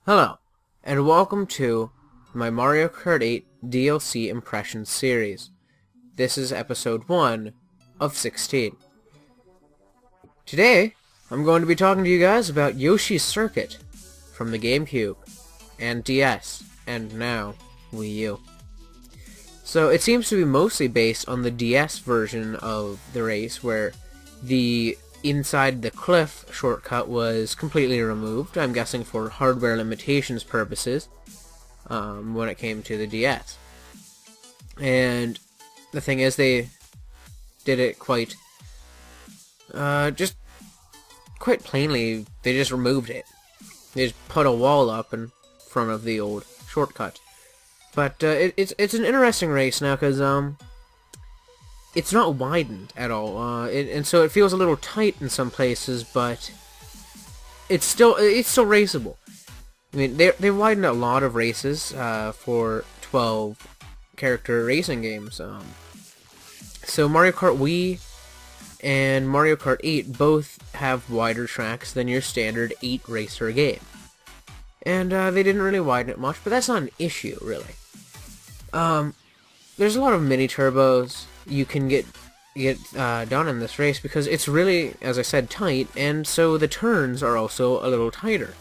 Hello, and welcome to my Mario Kart 8 DLC Impressions series. This is episode 1 of 16. Today, I'm going to be talking to you guys about Yoshi Circuit from the GameCube, and DS, and now Wii U. So it seems to be mostly based on the DS version of the race, where the inside the cliff shortcut was completely removed, I'm guessing for hardware limitations purposes, when it came to the DS. And the thing is, they did it quite plainly. They just removed it. They just put a wall up in front of the old shortcut. But it's an interesting race now, because it's not widened at all, and so it feels a little tight in some places, but it's still raceable. I mean, they widened a lot of races for 12-character racing games. So Mario Kart Wii and Mario Kart 8 both have wider tracks than your standard 8-racer game, and they didn't really widen it much, but that's not an issue, really. There's a lot of mini turbos you can get done in this race, because it's really, as I said, tight, and so the turns are also a little tighter.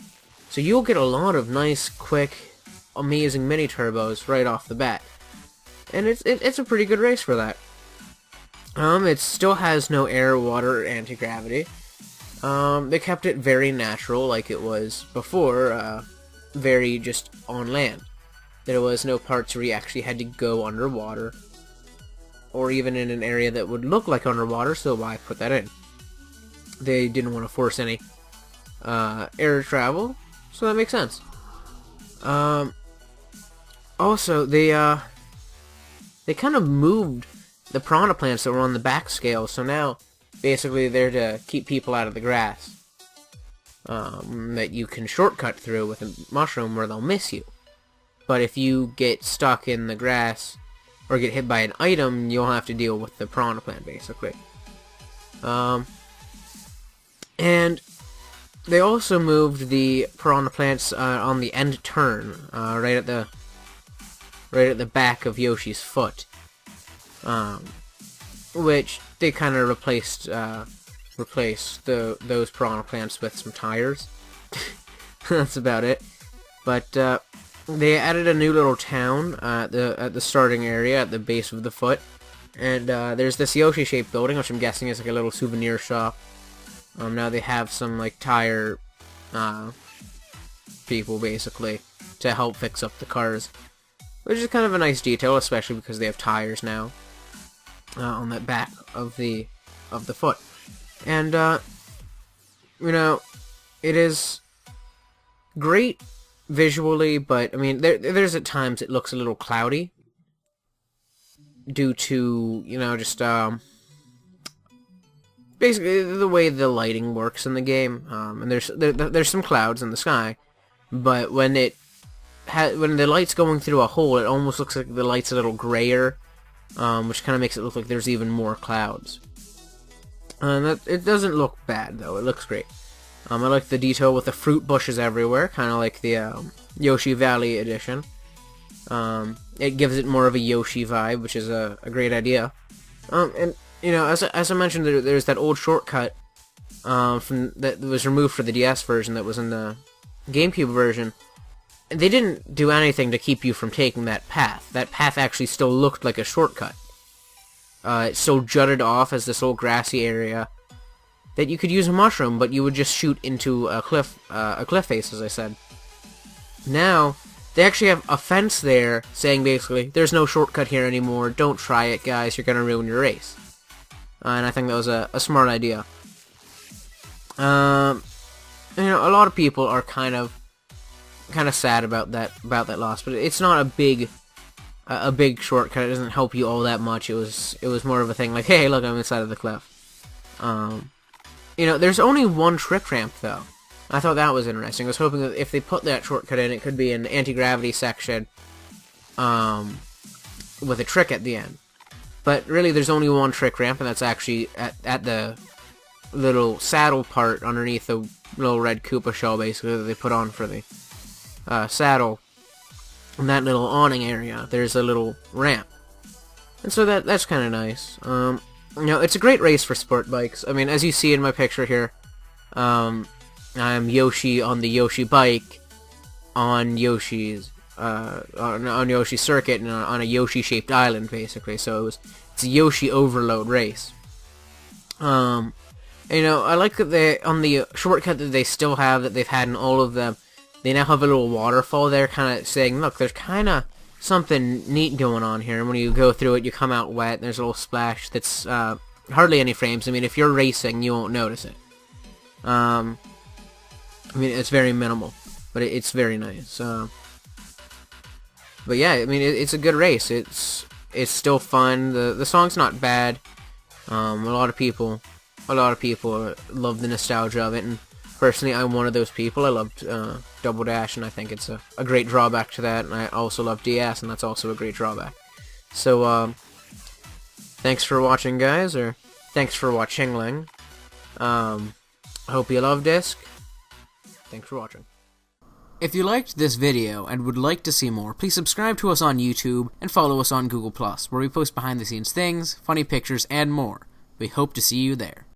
So you'll get a lot of nice, quick, amazing mini turbos right off the bat, and it's a pretty good race for that. It still has no air, water, or anti-gravity. They kept it very natural, like it was before, very just on land. There was no parts where you actually had to go underwater, or even in an area that would look like underwater, so why put that in? They didn't want to force any air travel, so that makes sense. Also, they kind of moved the piranha plants that were on the back scale, so now basically they're to keep people out of the grass that you can shortcut through with a mushroom where they'll miss you. But if you get stuck in the grass or get hit by an item, you'll have to deal with the piranha plant, basically. And they also moved the piranha plants on the end turn, right at the back of Yoshi's foot, which they kind of replaced those piranha plants with some tires. That's about it. But they added a new little town at the starting area at the base of the foot, and there's this Yoshi-shaped building, which I'm guessing is like a little souvenir shop. Now they have some like tire people basically to help fix up the cars, which is kind of a nice detail, especially because they have tires now on the back of the foot, and you know, it is great visually, but I mean, there's at times it looks a little cloudy due to, you know, just basically the way the lighting works in the game. And there's some clouds in the sky, but when the light's going through a hole, it almost looks like the light's a little grayer, which kind of makes it look like there's even more clouds. It doesn't look bad though; it looks great. I like the detail with the fruit bushes everywhere, kind of like the Yoshi Valley edition. It gives it more of a Yoshi vibe, which is a great idea. And you know, as I mentioned, there's that old shortcut that was removed for the DS version that was in the GameCube version. They didn't do anything to keep you from taking that path. That path actually still looked like a shortcut. It still jutted off as this old grassy area that you could use a mushroom, but you would just shoot into a cliff face, as I said. Now, they actually have a fence there saying basically, there's no shortcut here anymore, don't try it guys, you're gonna ruin your race. And I think that was a smart idea. You know, a lot of people are kind of sad about that loss, but it's not a big shortcut. It doesn't help you all that much. It was more of a thing like, hey, look, I'm inside of the cliff. You know, there's only one trick ramp, though. I thought that was interesting. I was hoping that if they put that shortcut in, it could be an anti-gravity section with a trick at the end. But really, there's only one trick ramp, and that's actually at the little saddle part underneath the little red Koopa shell, basically, that they put on for the saddle, in that little awning area, there's a little ramp. And so that's kind of nice. You know, it's a great race for sport bikes. I mean, as you see in my picture here, I'm Yoshi on the Yoshi bike, on Yoshi's, on Yoshi Circuit, and on a Yoshi-shaped island, basically. So it's a Yoshi overload race. You know, I like that on the shortcut that they still have, that they've had in all of them, they now have a little waterfall there, kind of saying, look, there's kind of something neat going on here. And when you go through it, you come out wet, and there's a little splash that's hardly any frames. I mean, if you're racing, you won't notice it. I mean, it's very minimal, but it's very nice. But yeah, I mean, it's a good race. It's still fun. The song's not bad. A lot of people love the nostalgia of it, and personally, I'm one of those people. I loved Double Dash, and I think it's a great drawback to that. And I also love DS, and that's also a great drawback. So, thanks for watching, guys, or thanks for watching. I hope you love Disc. Thanks for watching. If you liked this video and would like to see more, please subscribe to us on YouTube and follow us on Google+, where we post behind-the-scenes things, funny pictures, and more. We hope to see you there.